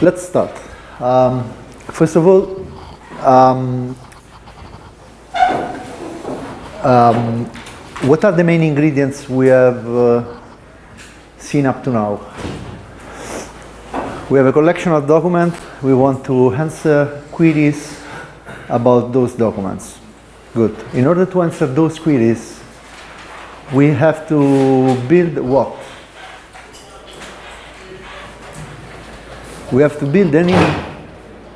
Let's start. First of all, what are the main ingredients we have seen up to now? We have a collection of documents. We want to answer queries about those documents. Good. In order to answer those queries, we have to build what? We have to build an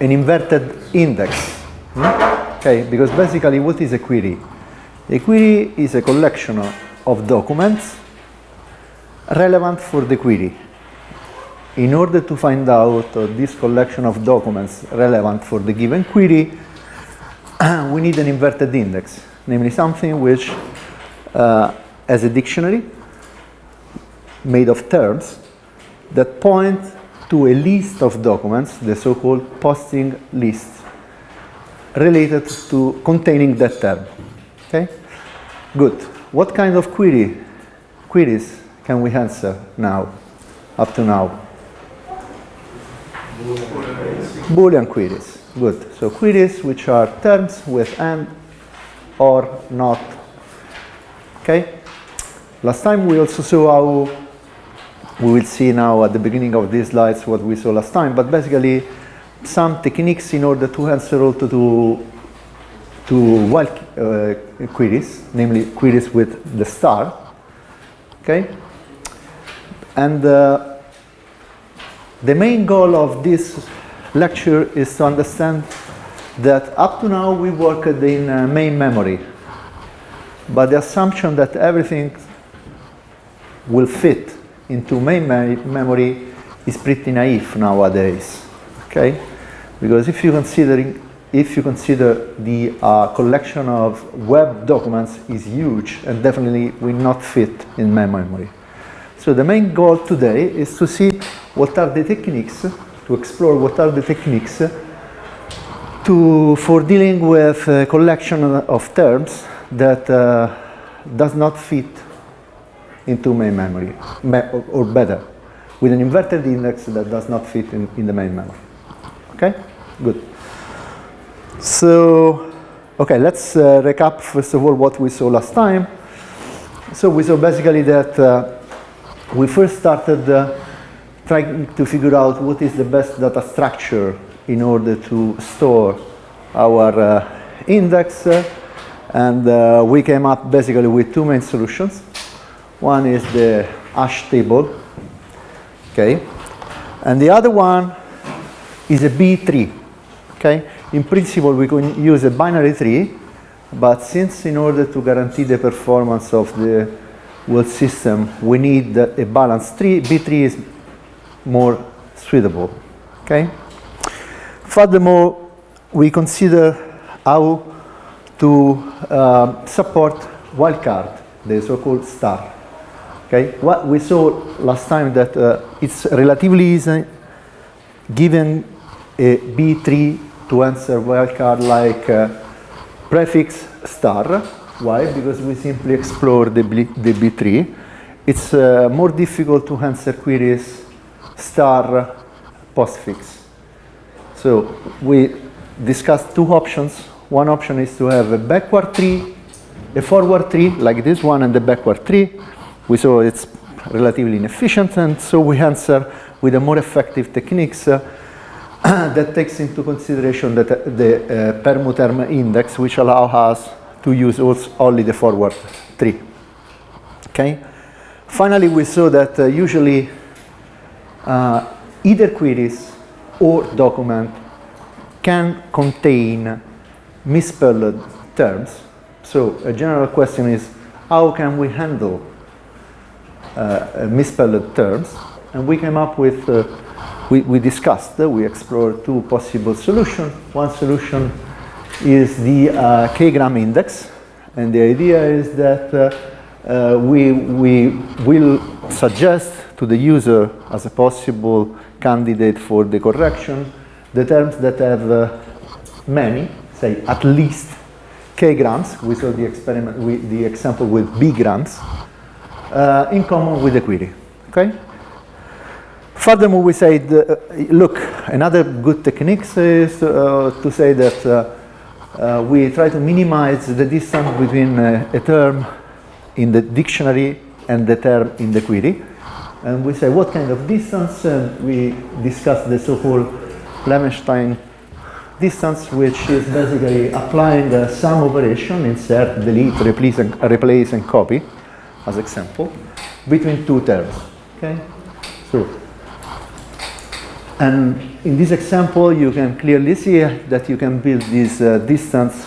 inverted index. Okay, because basically what is a query? A query is a collection of documents relevant for the query. In order to find out this collection of documents relevant for the given query, we need an inverted index, namely something which has a dictionary made of terms that point to a list of documents, the so-called posting list, related to containing that term. Okay? Good. What kind of queries can we answer now, up to now? Boolean queries. Good. So queries which are terms with and or not. Okay? Last time we also saw how, we will see now at the beginning of these slides what we saw last time, but basically some techniques in order to answer also to while queries, namely queries with the star. Okay? And the main goal of this lecture is to understand that up to now we worked in main memory, but the assumption that everything will fit into main memory is pretty naive nowadays. Okay? Because if you consider the collection of web documents is huge and definitely will not fit in main memory. So the main goal today is to see what are the techniques, to explore what are the techniques for dealing with a collection of terms that does not fit into main memory, or better, with an inverted index that does not fit in the main memory. Okay? Good. So, okay, let's recap first of all what we saw last time. So we saw basically that we first started trying to figure out what is the best data structure in order to store our index, and we came up basically with two main solutions. One is the hash table, okay, and the other one is a B tree. Okay, in principle we can use a binary tree, but since in order to guarantee the performance of the whole system we need a balanced tree, B tree is more suitable. Okay. Furthermore, we consider how to support wildcard, the so-called star. Okay. What we saw last time that it's relatively easy, given a B tree, to answer wildcard like prefix star. Why? Because we simply explore the B tree. It's more difficult to answer queries star postfix. So we discussed two options. One option is to have a backward tree, a forward tree like this one, and the backward tree. We saw it's relatively inefficient, and so we answer with a more effective techniques that takes into consideration the permuterm index, which allow us to use only the forward tree. Okay. Finally, we saw that usually either queries or document can contain misspelled terms. So a general question is, how can we handle misspelled terms? And we came up with, we discussed, we explored two possible solutions. One solution is the k-gram index, and the idea is that we will suggest to the user as a possible candidate for the correction the terms that have many, say at least k grams. We saw the experiment with the example with b grams in common with the query. Okay. furthermore, we say, look, another good technique is to say that we try to minimize the distance between a term in the dictionary and the term in the query. And we say what kind of distance, and we discuss the so-called Flemmenstein distance, which is basically applying a sum operation, insert, delete, replace and copy, as example, between two terms. Okay? So, and in this example, you can clearly see that you can build this distance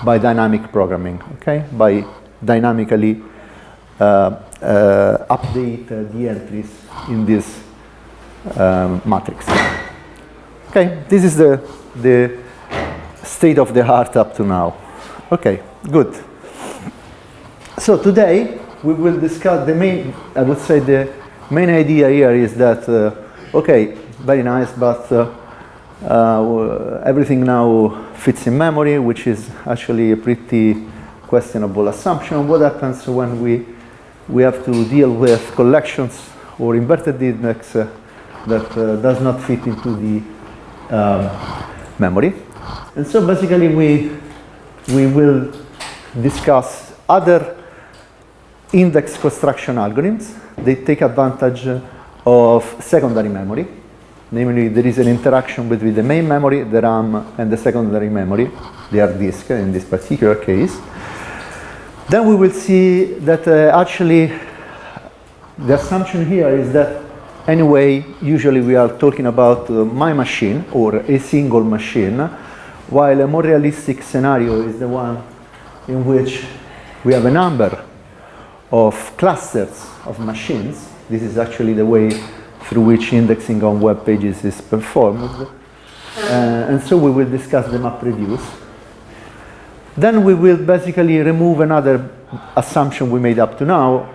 by dynamic programming, okay? By dynamically update the entries in this matrix. Okay, this is the state of the art up to now. Okay, good. So today we will discuss the main, I would say the main idea here is that, okay, very nice, but everything now fits in memory, which is actually a pretty questionable assumption. What happens when we have to deal with collections or inverted index that does not fit into the memory? And so basically we will discuss other index construction algorithms. They take advantage of secondary memory. Namely, there is an interaction between the main memory, the RAM, and the secondary memory, the hard disk in this particular case. Then we will see that actually the assumption here is that anyway, usually we are talking about my machine or a single machine, while a more realistic scenario is the one in which we have a number of clusters of machines. This is actually the way through which indexing on web pages is performed. And so we will discuss the MapReduce. Then we will basically remove another assumption we made up to now.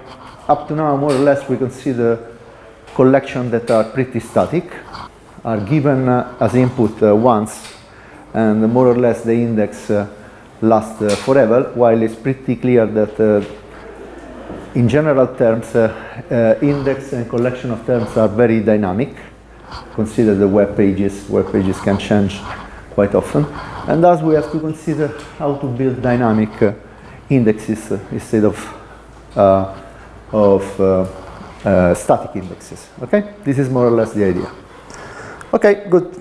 Up to now, more or less, we consider collections that are pretty static, are given as input once, and more or less the index lasts forever, while it's pretty clear that in general terms, index and collection of terms are very dynamic. Consider the web pages. Web pages can change quite often. And thus we have to consider how to build dynamic indexes instead of static indexes. Okay? This is more or less the idea. Okay, good.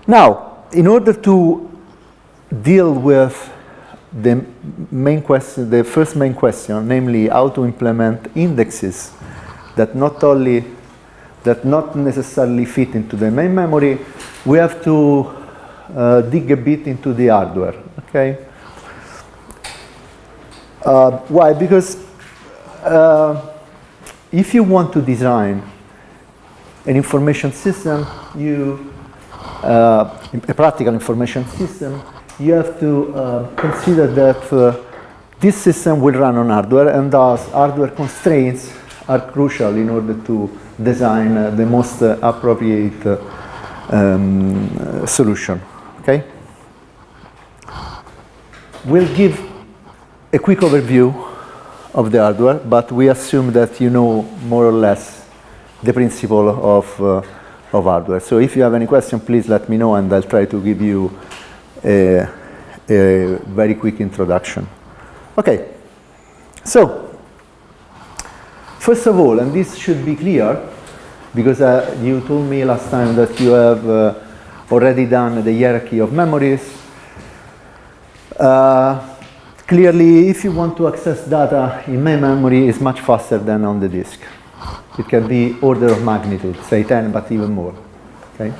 Now, in order to deal with the main question, the first main question, namely how to implement indexes that not necessarily fit into the main memory, we have to dig a bit into the hardware. Okay. Why? Because if you want to design an information system, a practical information system, you have to consider that this system will run on hardware, and thus hardware constraints are crucial in order to design the most appropriate solution. Okay? We'll give a quick overview of the hardware, but we assume that you know more or less the principle of hardware. So if you have any question, please let me know, and I'll try to give you a very quick introduction. Okay, so first of all, and this should be clear, because you told me last time that you have already done the hierarchy of memories. Clearly, if you want to access data in main memory, it's much faster than on the disk. It can be order of magnitude, say 10, but even more. Okay.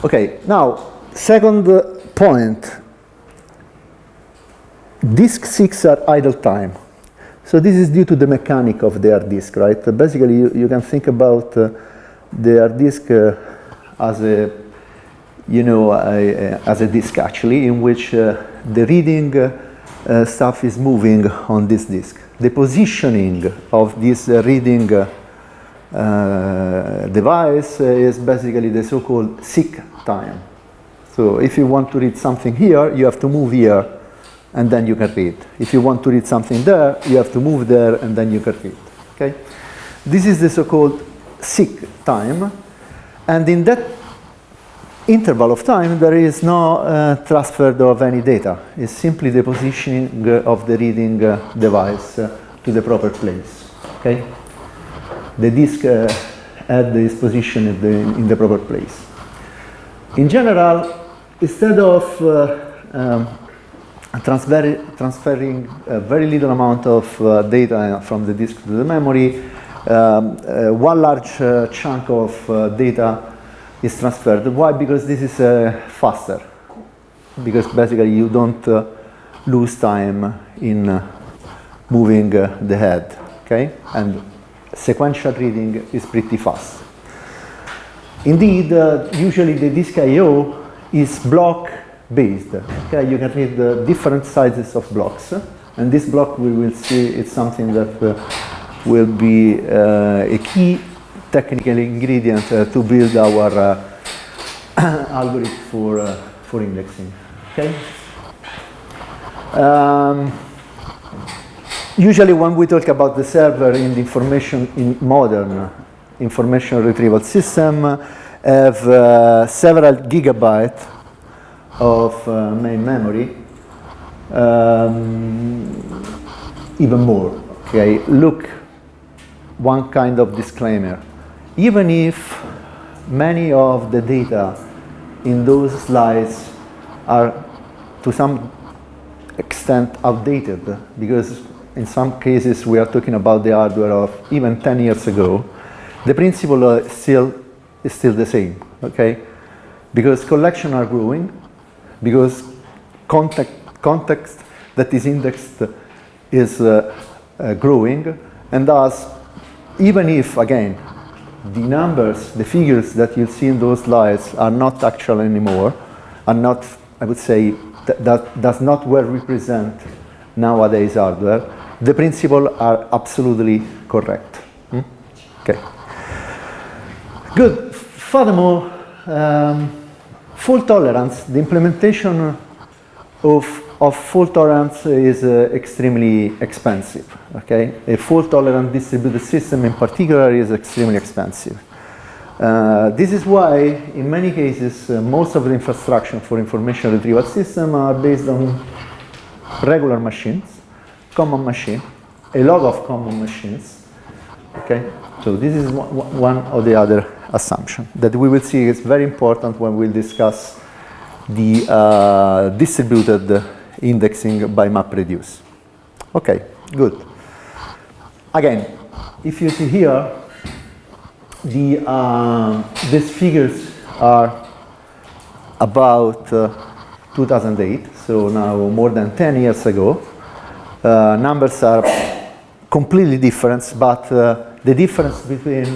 Okay. Now, second point. Disk 6 are idle time. So this is due to the mechanic of the hard disk, right? Basically, you can think about the hard disk as a, as a disk actually, in which the reading stuff is moving on this disk. The positioning of this reading device is basically the so-called seek time. So if you want to read something here, you have to move here, and then you can read. If you want to read something there, you have to move there, and then you can read. Okay? This is the so-called seek time, and in that interval of time there is no transfer of any data. It's simply the positioning of the reading device to the proper place. Okay, the disk at this position in the proper place. In general, instead of transferring a very little amount of data from the disk to the memory, one large chunk of data is transferred. Why? Because this is faster. Because basically you don't lose time in moving the head. Okay, and sequential reading is pretty fast. Indeed, usually the disk I/O is block based. Okay, you can read the different sizes of blocks, and this block we will see it's something that will be a key technical ingredient to build our algorithm for indexing. Okay. Usually, when we talk about the server in the modern information retrieval system, have several gigabytes of main memory, even more. Okay, look, one kind of disclaimer. Even if many of the data in those slides are to some extent outdated, because in some cases we are talking about the hardware of even 10 years ago, the principle is still the same, okay? Because collections are growing, because context that is indexed is growing, and thus, even if, again, the numbers, the figures that you see in those slides are not actual anymore, are not, I would say, that does not well represent nowadays hardware, the principles are absolutely correct. Okay. Good. Furthermore, fault tolerance, the implementation of fault tolerance is extremely expensive. Okay, a fault tolerant distributed system in particular is extremely expensive. This is why, in many cases, most of the infrastructure for information retrieval system are based on regular machines, common machine, a lot of common machines. Okay, so this is one of the other assumptions that we will see is very important when we discuss the distributed indexing by MapReduce. Okay, good. Again, if you see here, these figures are about 2008, so now more than 10 years ago. Numbers are completely different, but the difference between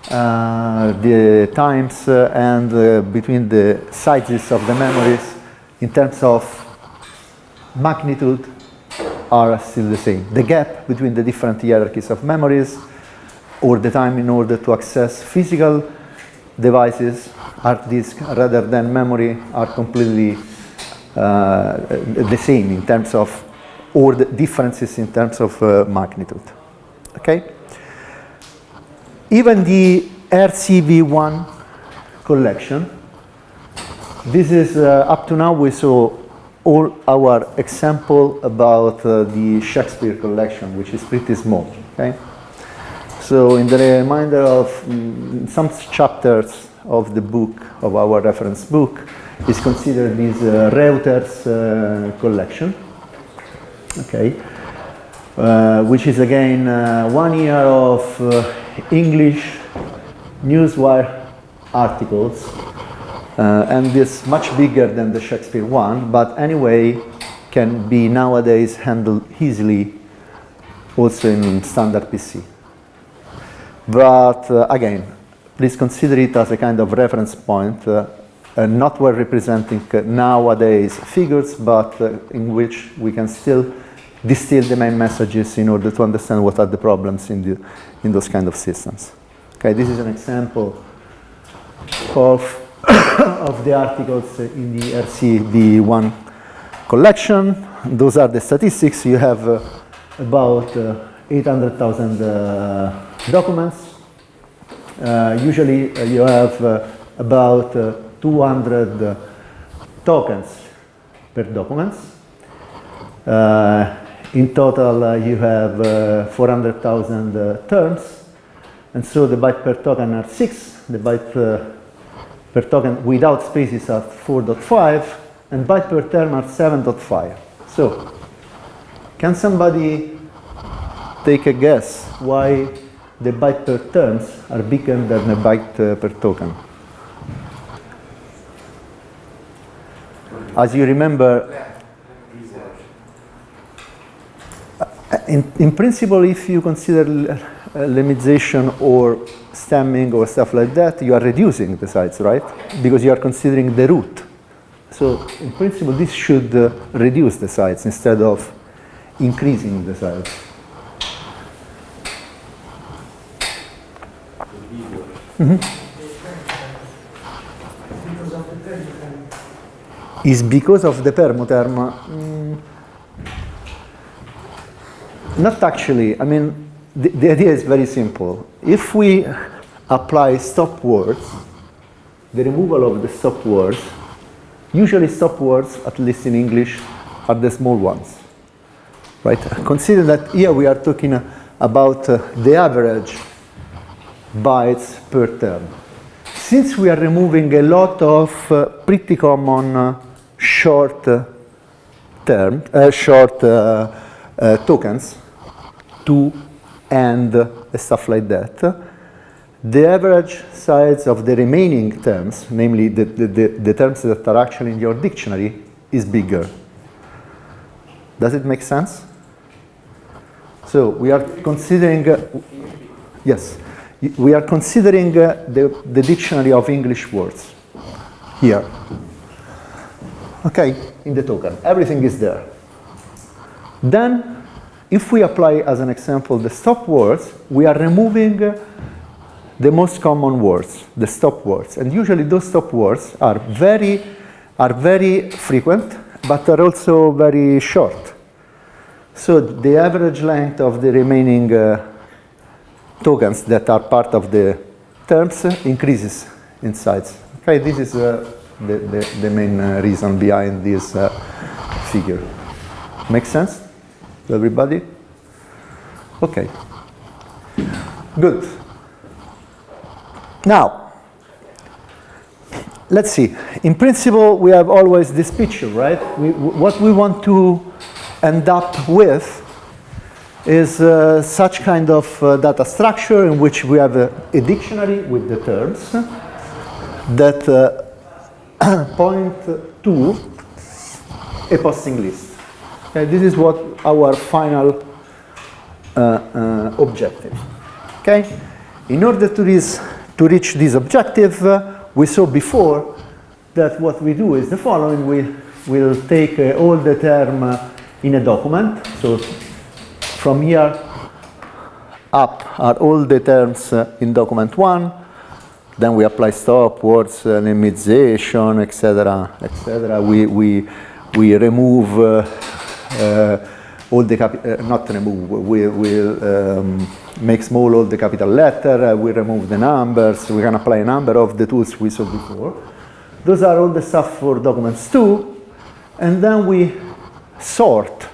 the times and between the sizes of the memories in terms of magnitude are still the same. The gap between the different hierarchies of memories, or the time in order to access physical devices, hard disk rather than memory, are completely the same in terms of, or the differences in terms of magnitude. Okay? Even the RCV1 collection, this is up to now we saw all our example about the Shakespeare collection, which is pretty small. Okay? So in the remainder of some chapters of the book, of our reference book, is considered this Reuters collection. Okay, which is again 1 year of English newswire articles, and this much bigger than the Shakespeare one, but anyway can be nowadays handled easily also in standard PC. But again, please consider it as a kind of reference point, not well representing nowadays figures, but in which we can still distill the main messages in order to understand what are the problems in those kind of systems. Okay, this is an example of the articles in the RCV1 collection. Those are the statistics. You have about 800,000 documents. Usually you have about 200 tokens per document. In total, you have 400,000 terms, and so the byte per token are 6. The byte per token without spaces are 4.5, and byte per term are 7.5. So, can somebody take a guess why the byte per terms are bigger than the byte per token? As you remember, in principle, if you consider lemmatization or stemming or stuff like that, you are reducing the size, right? Because you are considering the root. So in principle, this should reduce the size instead of increasing the size. Mm-hmm. Is because of the permutterm. Not actually. I mean, the idea is very simple. If we apply stop words, the removal of the stop words, usually stop words, at least in English, are the small ones, right? Consider that here we are talking about the average bytes per term. Since we are removing a lot of pretty common short tokens, 2 and stuff like that, the average size of the remaining terms, namely the terms that are actually in your dictionary, is bigger. Does it make sense? So we are considering, yes, we are considering the dictionary of English words here. Okay, in the token, everything is there. Then, if we apply, as an example, the stop words, we are removing the most common words, the stop words. And usually those stop words are very frequent, but are also very short. So the average length of the remaining tokens that are part of the terms increases in size. Okay, this is the main reason behind this figure. Make sense to everybody? Okay. Good. Now, let's see. In principle, we have always this picture, right? What we want to end up with is such kind of data structure in which we have a dictionary with the terms that point to a posting list. Okay, this is what our final objective. Okay, in order to reach this objective, we saw before that what we do is the following: we will take all the term in a document. So from here up are all the terms in document 1. Then we apply stop words, lemmatization, etc., etc. We remove all the not remove. We make small all the capital letter. We remove the numbers. We can apply a number of the tools we saw before. Those are all the stuff for documents 2, and then we sort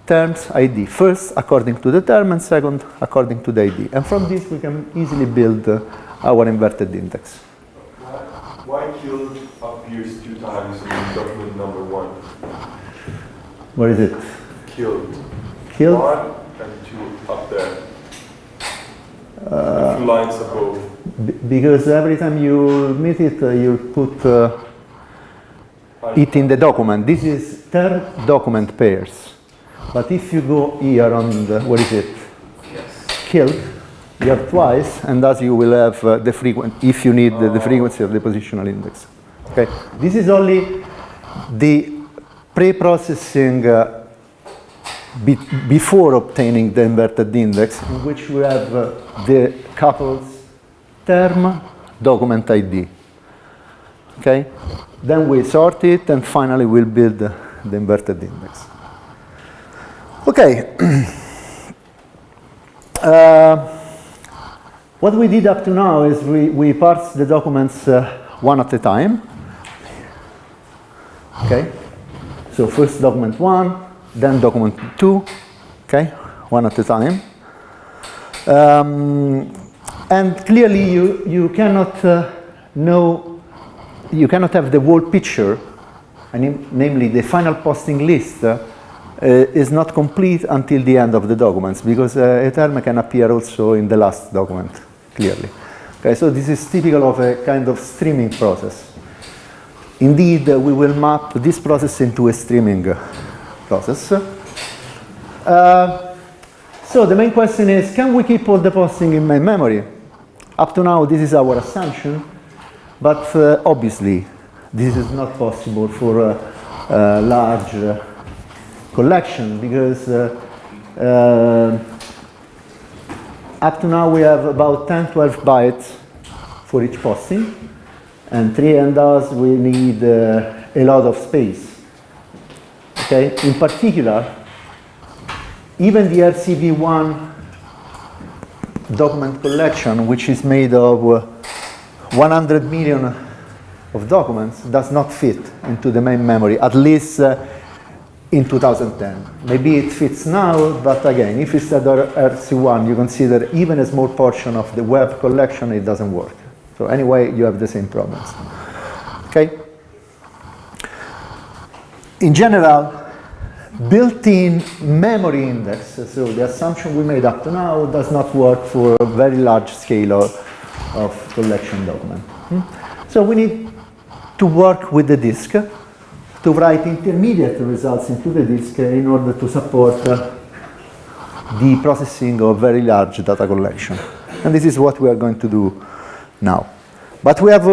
terms ID first according to the term and second according to the ID. And from this we can easily build our inverted index. Why killed appears 2 times in document number 1? Where is it? Killed. Killed? 1 and 2 up there. A few lines above. Because every time you meet it, you put it in the document. This is term document pairs. But if you go here on the, what is it? Yes. Killed, you have twice, and thus you will have the frequency, if you need the frequency of the positional index. Okay, this is only the pre-processing before obtaining the inverted index, in which we have the couples term document ID. Okay, then we sort it, and finally we'll build the inverted index. Okay. What we did up to now is we parsed the documents one at a time. Okay? So first document 1, then document 2, okay? One at a time. And clearly you cannot you cannot have the whole picture, namely the final posting list is not complete until the end of the documents, because a term can appear also in the last document, clearly. Okay, so this is typical of a kind of streaming process. Indeed, we will map this process into a streaming process. So the main question is, can we keep all the posting in main memory? Up to now, this is our assumption, but obviously, this is not possible for a large collection, because up to now we have about 10-12 bytes for each posting, and 3 pandas we need a lot of space. Okay, in particular, even the RCV1 document collection, which is made of 100 million of documents, does not fit into the main memory, at least in 2010. Maybe it fits now, but again, if instead of RC1 you consider even a small portion of the web collection, it doesn't work. So anyway, you have the same problems. Okay? In general, built-in memory index, so the assumption we made up to now, does not work for a very large scale of collection document. So we need to work with the disk to write intermediate results into the disk in order to support the processing of very large data collection. And this is what we are going to do now. But we have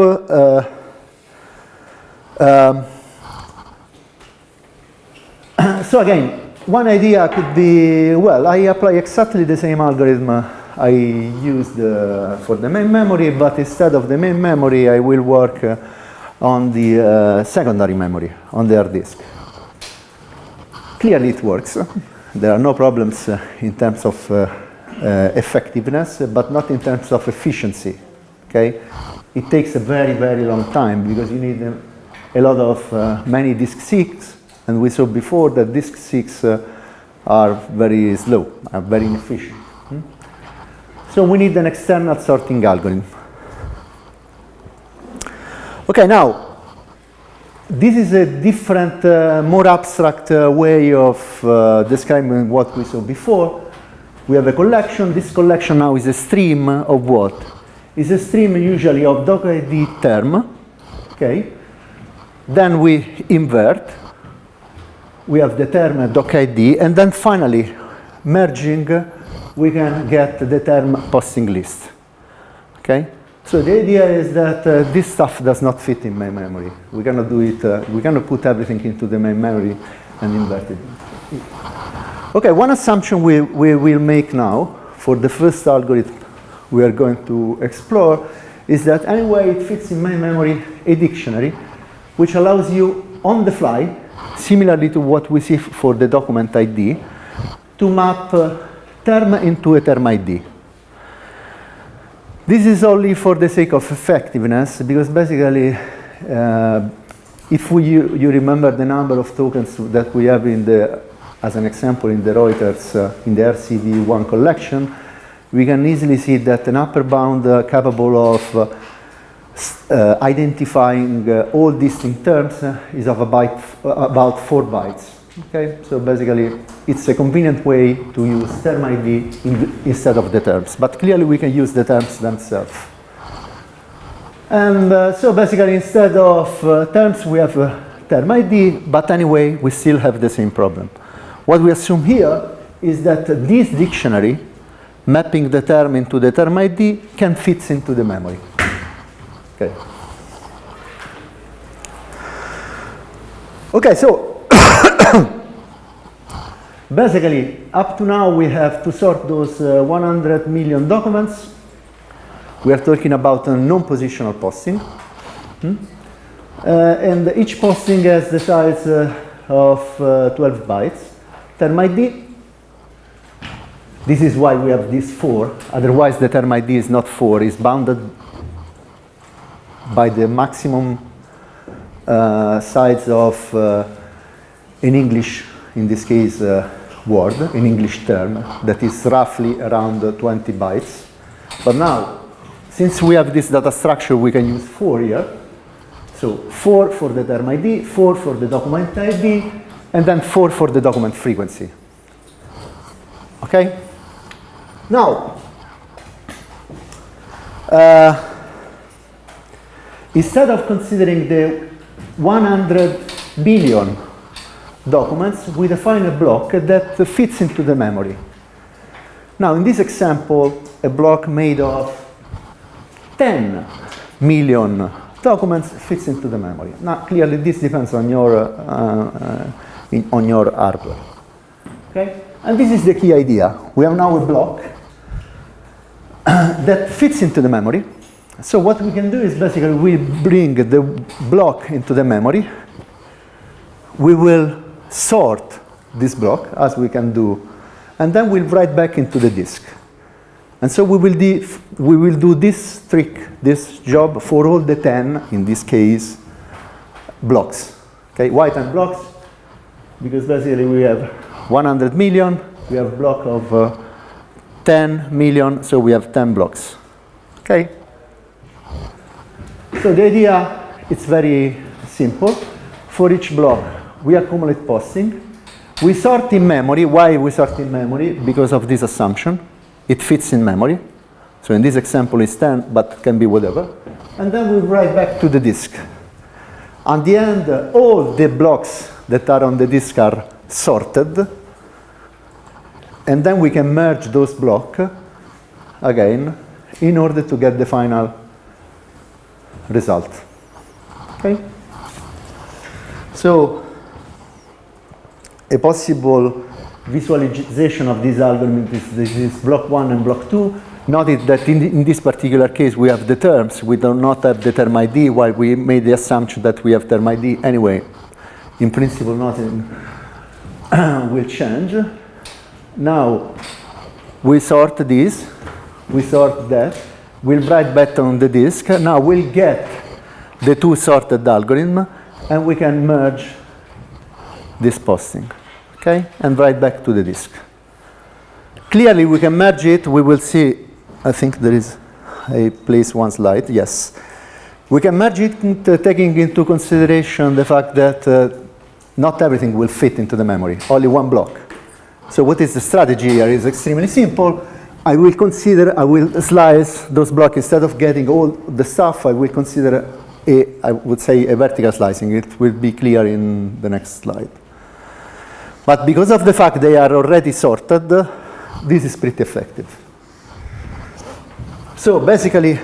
so again, one idea could be, well, I apply exactly the same algorithm I used for the main memory, but instead of the main memory, I will work on the secondary memory, on the hard disk. Clearly it works. There are no problems in terms of effectiveness, but not in terms of efficiency. Okay? It takes a very, very long time, because you need a lot of many disk seeks, and we saw before that disk seeks are very slow, are very inefficient. So we need an external sorting algorithm. Okay, now, this is a different, more abstract way of describing what we saw before. We have a collection. This collection now is a stream of what? It's a stream usually of doc.id term. Okay. Then we invert. We have the term doc.id, and then finally, merging, we can get the term posting list. Okay. So the idea is that this stuff does not fit in main memory. We cannot do it. We cannot put everything into the main memory and invert it. Okay, one assumption we will make now for the first algorithm we are going to explore is that anyway it fits in main memory a dictionary, which allows you on the fly, similarly to what we see for the document ID, to map term into a term ID. This is only for the sake of effectiveness, because basically, if you remember the number of tokens that we have in the, as an example, in the Reuters, in the RCV1 collection, we can easily see that an upper bound capable of identifying all distinct terms is of about 4 bytes. Okay, so basically it's a convenient way to use term ID instead of the terms, but clearly we can use the terms themselves. And so basically instead of terms we have term ID, but anyway we still have the same problem. What we assume here is that this dictionary, mapping the term into the term ID, can fit into the memory. Okay. Okay, so basically, up to now we have to sort those 100 million documents. We are talking about a non-positional posting. And each posting has the size of 12 bytes. Term ID. This is why we have this 4. Otherwise, the term ID is not 4. It's bounded by the maximum size of an English, in this case, word, an English term, that is roughly around 20 bytes. But now, since we have this data structure, we can use 4 here. So 4 for the term ID, 4 for the document ID, and then 4 for the document frequency. Okay? Now, instead of considering the 100 billion documents, we define a block that fits into the memory. Now, in this example, a block made of 10 million documents fits into the memory. Now, clearly, this depends on your hardware. Okay? And this is the key idea. We have now a block that fits into the memory. So what we can do is basically we bring the block into the memory. We will sort this block, as we can do, and then we'll write back into the disk. And so we will do this trick, this job for all the 10, in this case, blocks. Okay, why 10 blocks? Because basically we have 100 million, we have a block of 10 million, so we have 10 blocks. Okay? So the idea, it's very simple. For each block, we accumulate posting. We sort in memory. Why we sort in memory? Because of this assumption. It fits in memory. So in this example, it's 10, but can be whatever. And then we write back to the disk. At the end, all the blocks that are on the disk are sorted. And then we can merge those blocks again in order to get the final result. Okay? So a possible visualization of this algorithm is block 1 and block 2. Notice that in this particular case we have the terms. We do not have the term ID, while we made the assumption that we have term ID anyway. In principle, nothing will change. Now we sort this, we sort that, we'll write back on the disk. Now we'll get the two sorted algorithm, and we can merge this posting, okay, and write back to the disk. Clearly, we can merge it. We will see. I think there is a place one slide. Yes, we can merge it, taking into consideration the fact that not everything will fit into the memory. Only one block. So what is the strategy here? Is extremely simple. I will slice those blocks. Instead of getting all the stuff, I will consider I would say a vertical slicing. It will be clear in the next slide. But because of the fact they are already sorted, this is pretty effective. So basically,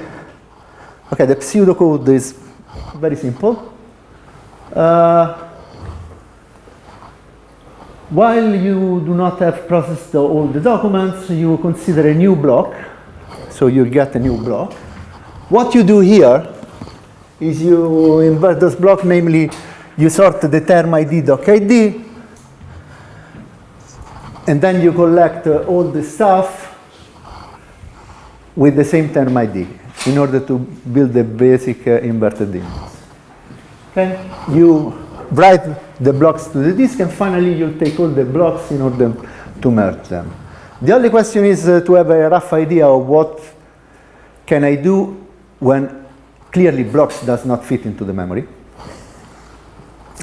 okay, the pseudocode is very simple. While you do not have processed all the documents, you consider a new block. So you get a new block. What you do here is you invert those blocks, namely you sort the term ID doc.id, and then you collect all the stuff with the same term ID in order to build the basic inverted image. Okay? You write the blocks to the disk, and finally you take all the blocks in order to merge them. The only question is to have a rough idea of what can I do when clearly blocks does not fit into the memory.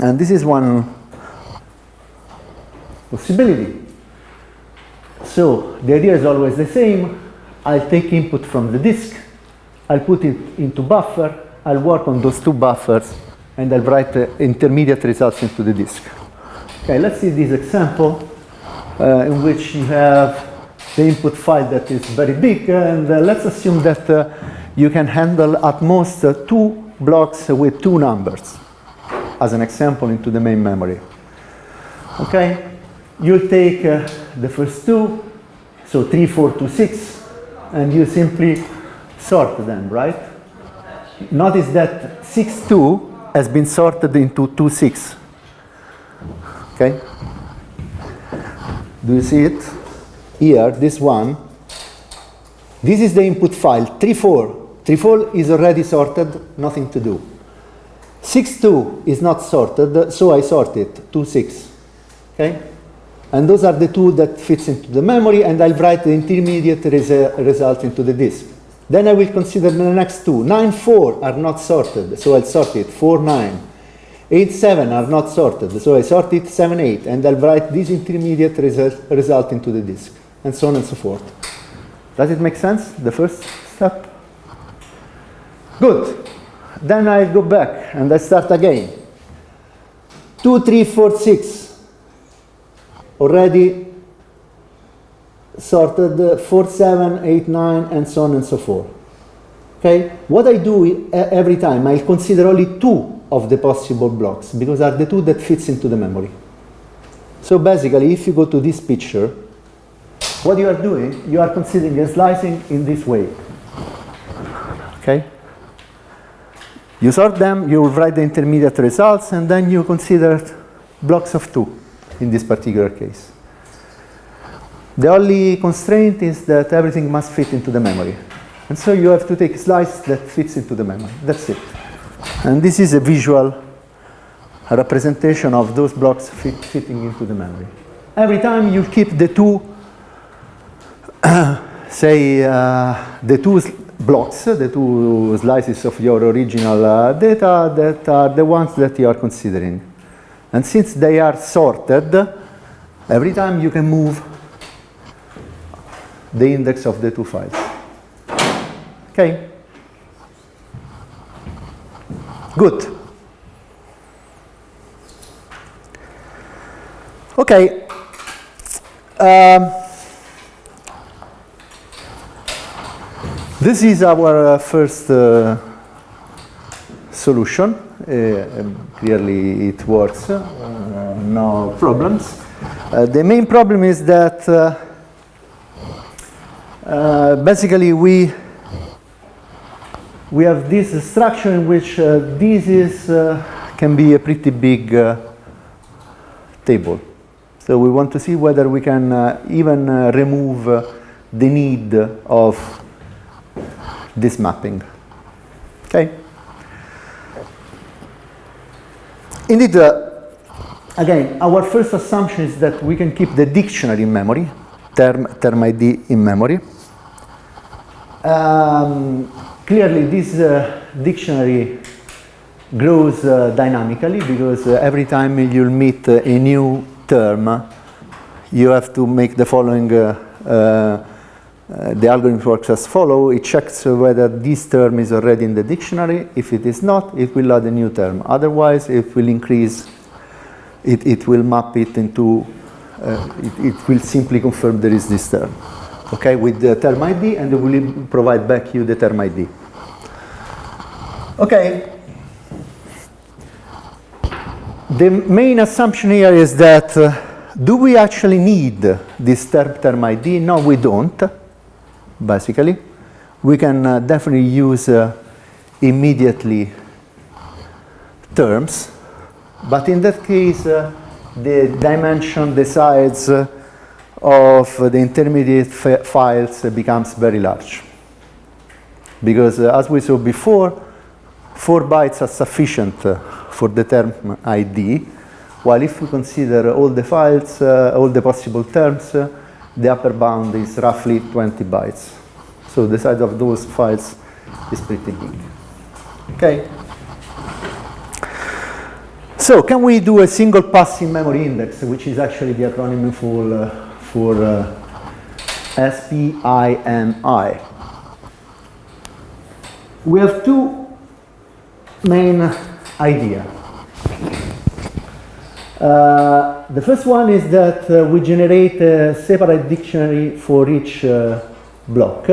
And this is one possibility. So the idea is always the same. I'll take input from the disk, I'll put it into buffer, I'll work on those two buffers, and I'll write intermediate results into the disk. Okay, let's see this example in which you have the input file that is very big, and let's assume that you can handle at most 2 blocks with 2 numbers, as an example, into the main memory. Okay, you'll take the first 2, so 3, 4, 2, 6, and you simply sort them, right? Notice that 6, 2 has been sorted into 2, 6. Okay? Do you see it? here, this one, this is the input file, 3.4. 3.4 is already sorted, nothing to do. 6.2 is not sorted, so I sort it, 2.6, okay? And those are the two that fits into the memory, and I'll write the intermediate result into the disk. Then I will consider the next two. 9.4 are not sorted, so I'll sort it, 4.9. 8.7 are not sorted, so I sort it, 7.8, and I'll write this intermediate result into the disk, and so on and so forth. Does it make sense, the first step? Good. Then I go back and I start again. 2, 3, 4, 6. Already sorted 4, 7, 8, 9, and so on and so forth. Okay? What I do every time, I consider only two of the possible blocks because are the two that fits into the memory. So basically, if you go to this picture, what you are doing, you are considering a slicing in this way. Okay? You sort them, you write the intermediate results, and then you consider blocks of two in this particular case. The only constraint is that everything must fit into the memory. And so you have to take a slice that fits into the memory. That's it. And this is a visual representation of those blocks fitting into the memory. Every time you keep the two, the two blocks, the two slices of your original data that are the ones that you are considering. And since they are sorted, every time you can move the index of the two files. Okay? Good. Okay. This is our first solution. Clearly it works, no problems. The main problem is that basically we have this structure in which this is can be a pretty big table. So we want to see whether we can even remove the need of this mapping. Okay. Indeed, again, our first assumption is that we can keep the dictionary in memory, term ID in memory. Clearly, this dictionary grows dynamically because every time you'll meet a new term, you have to make the following. The algorithm works as follows. It checks whether this term is already in the dictionary. If it is not, it will add a new term. Otherwise, it will increase. It will map it into. It will simply confirm there is this term. Okay, with the term ID, and it will provide back you the term ID. Okay. The main assumption here is that do we actually need this term ID? No, we don't. Basically, we can definitely use immediately terms, but in that case, the dimension, the size of the intermediate files becomes very large. Because as we saw before, 4 bytes are sufficient for the term ID, while if we consider all the files, all the possible terms, the upper bound is roughly 20 bytes. So the size of those files is pretty big. Okay? So can we do a single pass in memory index, which is actually the acronym for SPIMI? We have two main ideas. The first one is that we generate a separate dictionary for each block,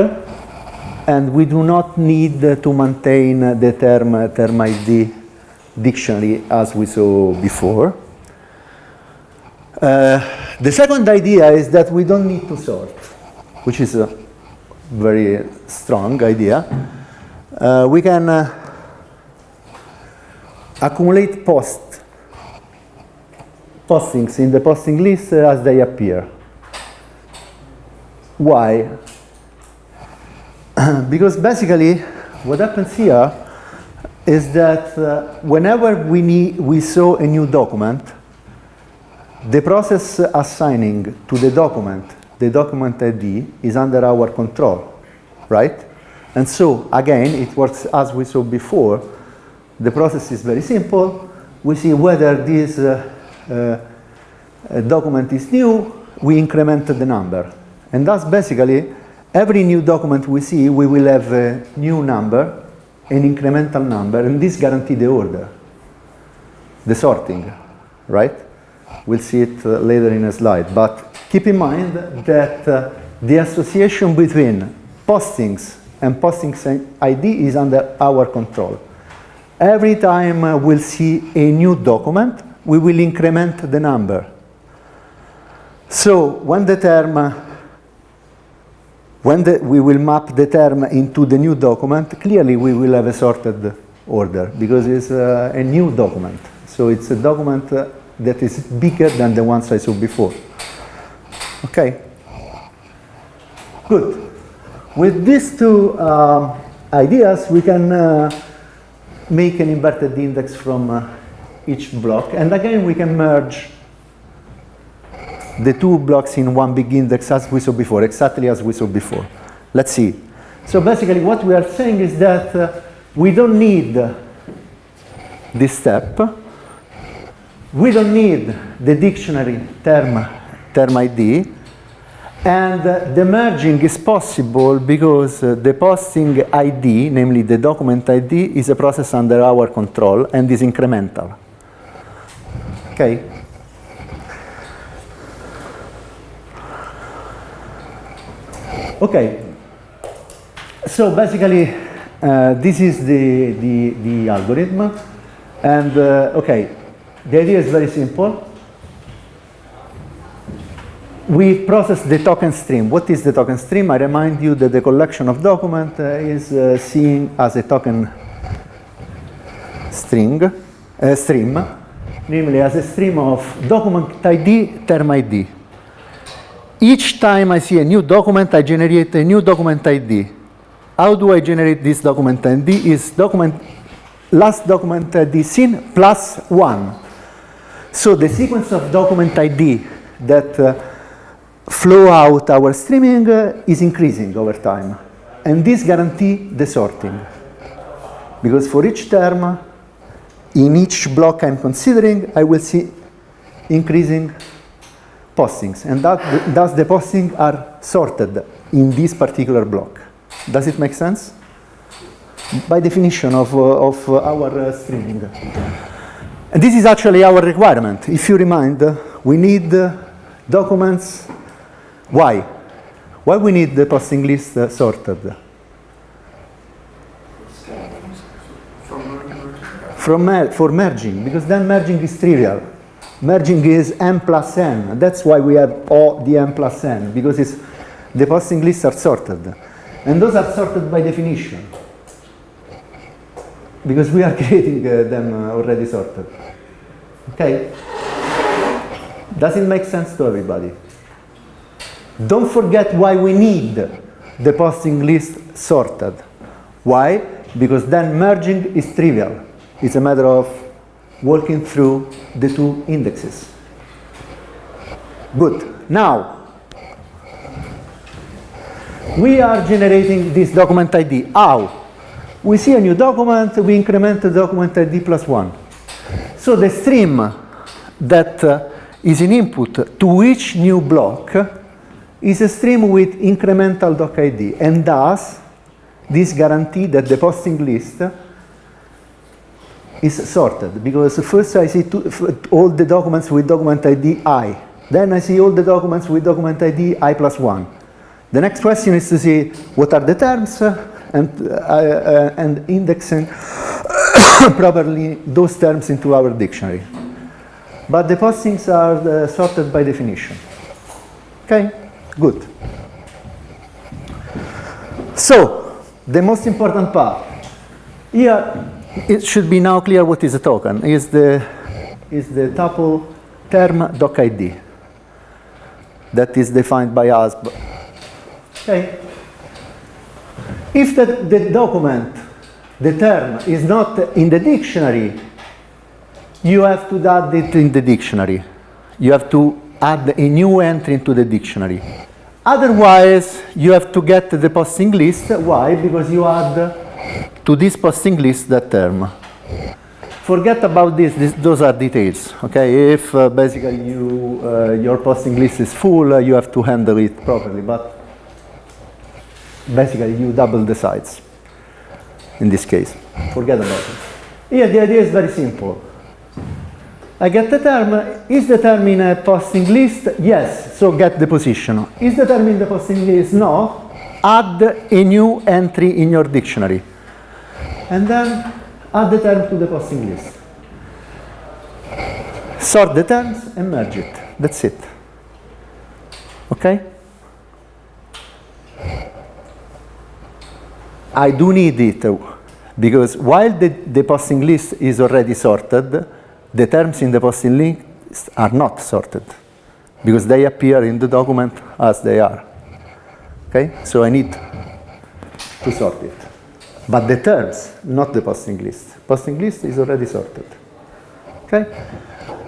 and we do not need to maintain the term ID dictionary as we saw before. The second idea is that we don't need to sort, which is a very strong idea. We can accumulate postings in the posting list as they appear. Why? Because basically what happens here is that whenever we saw a new document, the process assigning to the document ID is under our control, right? And so again, it works as we saw before. The process is very simple. We see whether this document is new, we increment the number. And thus basically, every new document we see, we will have a new number, an incremental number, and this guarantees the order, the sorting, right? We'll see it later in a slide. But keep in mind that the association between postings and postings ID is under our control. Every time we'll see a new document, we will increment the number. So when the term, we will map the term into the new document, clearly we will have a sorted order because it's a new document. So it's a document that is bigger than the ones I saw before. Okay, good. With these two ideas, we can make an inverted index from each block. And again, we can merge the two blocks in one big index as we saw before, exactly as we saw before. Let's see. So basically what we are saying is that we don't need this step. We don't need the dictionary term ID. And the merging is possible because the posting ID, namely the document ID, is a process under our control and is incremental. Okay? Okay. So basically, this is the algorithm. And okay, the idea is very simple. We process the token stream. What is the token stream? I remind you that the collection of document is seen as a token stream, namely as a stream of document ID, term ID. Each time I see a new document, I generate a new document ID. How do I generate this document ID? Is last document ID seen plus 1. So the sequence of document ID that flow out our streaming is increasing over time. And this guarantees the sorting. Because for each term, in each block I'm considering, I will see increasing postings. And thus the postings are sorted in this particular block. Does it make sense? By definition of our streaming. And this is actually our requirement. If you remind, we need documents. Why? Why we need the posting list sorted? For merging, because then merging is trivial. Merging is m plus n. That's why we have O the m plus n, because the posting lists are sorted. And those are sorted by definition. Because we are creating them already sorted. Okay? Does it make sense to everybody? Don't forget why we need the posting list sorted. Why? Because then merging is trivial. It's a matter of walking through the two indexes. Good. Now, we are generating this document ID. How? We see a new document, we increment the document ID plus 1. So the stream that is an input to each new block is a stream with incremental doc ID, and thus this guarantees that the posting list is sorted, because first I see all the documents with document ID I, then I see all the documents with document ID I plus 1. The next question is to see what are the terms and indexing properly those terms into our dictionary. But the postings are sorted by definition. Okay? Good. So, the most important part. Here, it should be now clear what is a token. Is the tuple term doc ID that is defined by us Okay? If the document, the term, is not in the dictionary, you have to add it in the dictionary. You have to add a new entry into the dictionary. Otherwise, you have to get the posting list. Why? Because you add to this posting list that term. Forget about this, those are details. Okay, if basically your posting list is full, you have to handle it properly, but basically you double the size in this case. Forget about it. Here the idea is very simple. I get the term. Is the term in a posting list? Yes, so get the position. Is the term in the posting list? No. Add a new entry in your dictionary. And then add the term to the posting list. Sort the terms and merge it. That's it. Okay? I do need it because while the posting list is already sorted, the terms in the posting list are not sorted because they appear in the document as they are. Okay? So I need to sort it. But the terms, not the posting list. Posting list is already sorted. Okay?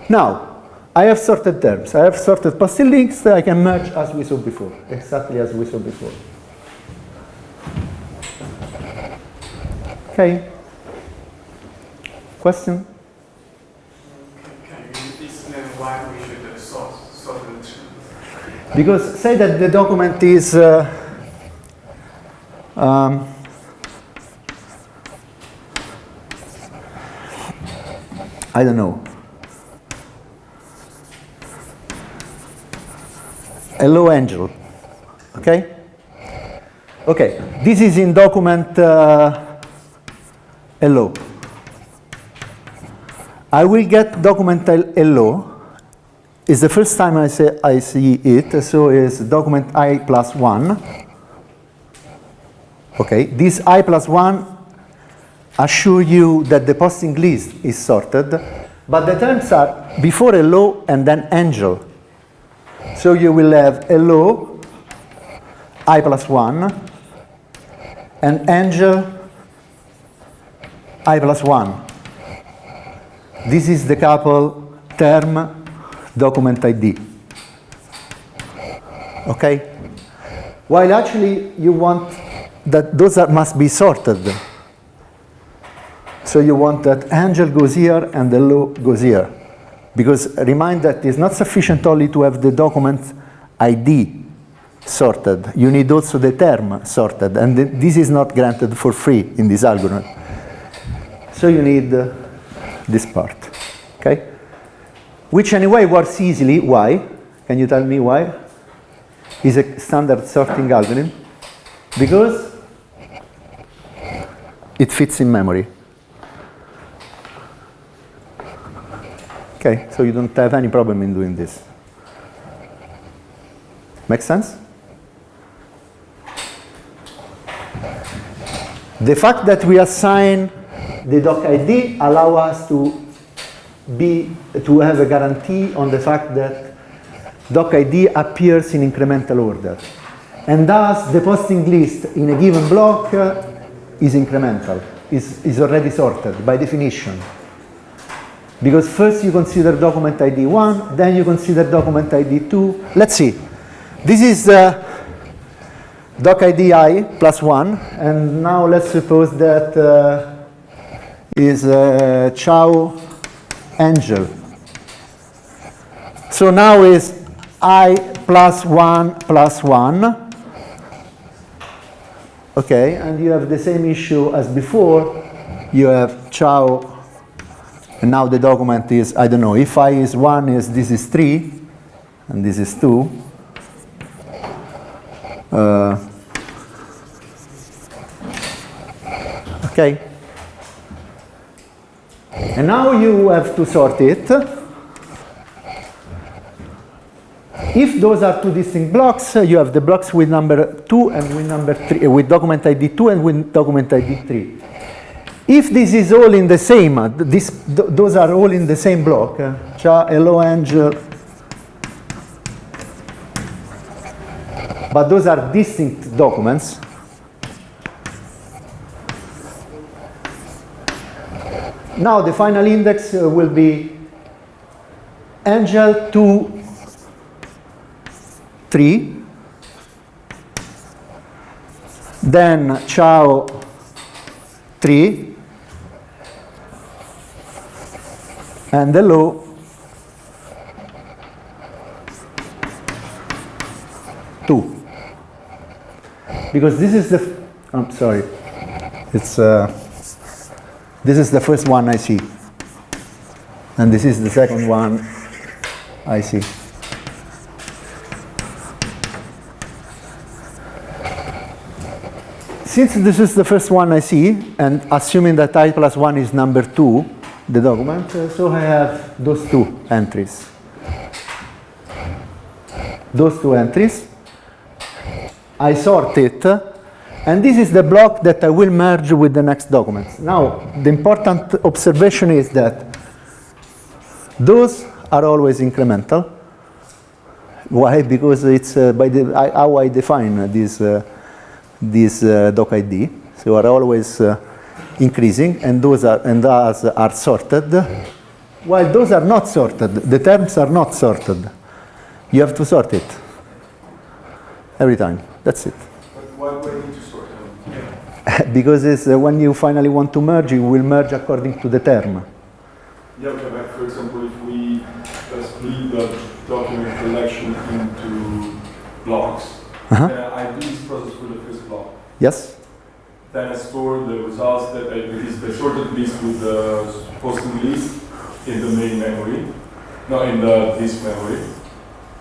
Now, I have sorted terms. I have sorted posting links. I can merge as we saw before, exactly as we saw before. Okay? Question? Can you explain why we should sort the terms? Because say that the document is I don't know. Hello, Angel. Okay? Okay. This is in document hello. I will get document hello. It's the first time I see it, so it's document I plus 1. Okay. This I plus 1 assure you that the posting list is sorted, but the terms are before hello and then angel. So you will have hello, I plus 1, and angel, I plus 1. This is the couple term document ID. Okay? While actually you want that those must be sorted. So you want that angel goes here and hello goes here. Because remind that it's not sufficient only to have the document ID sorted. You need also the term sorted. And this is not granted for free in this algorithm. So you need this part. Okay? Which anyway works easily. Why? Can you tell me why? It's a standard sorting algorithm. Because it fits in memory. Okay, so you don't have any problem in doing this. Make sense? The fact that we assign the doc ID allow us to have a guarantee on the fact that doc ID appears in incremental order. And thus the posting list in a given block is incremental, is already sorted by definition. Because first you consider document ID 1, then you consider document ID 2. Let's see. This is doc ID I plus 1, and now let's suppose that is ciao angel. So now is I plus 1 plus 1. Okay, and you have the same issue as before. You have ciao. And now the document is, I don't know, if I is 1, this is 3, and this is 2. Okay. And now you have to sort it. If those are two distinct blocks, you have the blocks with number 2 and with number 3, with document ID 2 and with document ID 3. If this is all in the same, those are all in the same block, ciao, hello, angel, but those are distinct documents. Now the final index will be Angel 2, 3, then Ciao 3, and hello 2. Because this is the, I'm sorry, it's this is the first one I see, and this is the second one I see. Since this is the first one I see, and assuming that I plus 1 is number 2, the document, so I have those two entries. Those two entries. I sort it, and this is the block that I will merge with the next documents. Now, the important observation is that those are always incremental. Why? Because it's by how I define this doc ID. So are always increasing, and those are sorted. While those are not sorted, the terms are not sorted. You have to sort it every time. That's it. But why do I need to sort them? Because it's, when you finally want to merge, you will merge according to the term. Yeah, but for example, if we split the document collection into blocks, I do this process for the first block. Yes? Then I store the results that I release the sorted list with the posting list in the main memory, not in the disk memory.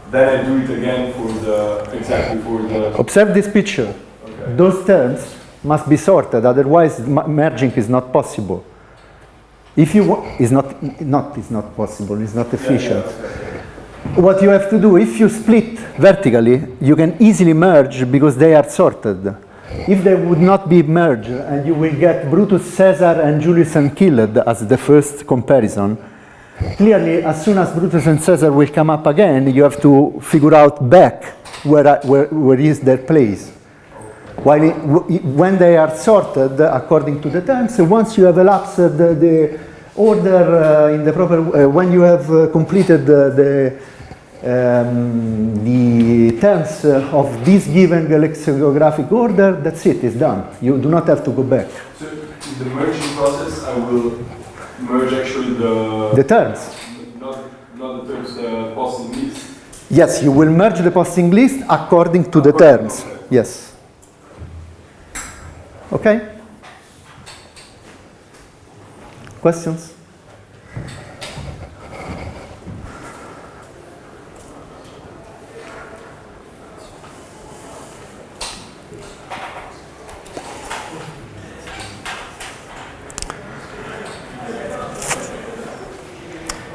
Then I do it again for the, exactly for the... Observe this picture. Okay. Those terms must be sorted, otherwise merging is not possible. If you it's not possible, it's not efficient. What you have to do, if you split vertically, you can easily merge because they are sorted. If they would not be merged, and you will get Brutus Caesar and Julius Killed as the first comparison, clearly, as soon as Brutus and Caesar will come up again, you have to figure out back where is their place. While when they are sorted according to the terms, once you have elapsed the order in the proper, when you have completed the terms of this given lexicographic order, that's it, it's done. You do not have to go back. So in the merging process, I will merge actually the terms. Not the terms, the posting list. Yes, you will merge the posting list according to the terms. Okay. Yes. Okay? Questions?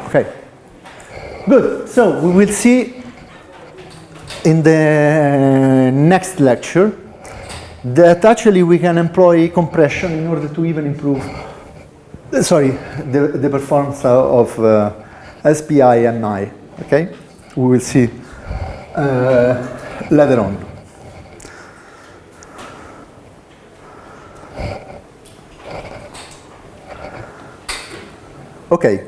Okay. Good. So we will see in the next lecture that actually we can employ compression in order to even improve, the performance of SPI and I. Okay? We will see later on. Okay.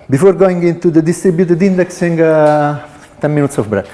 Before going into the distributed indexing, 10 minutes of break.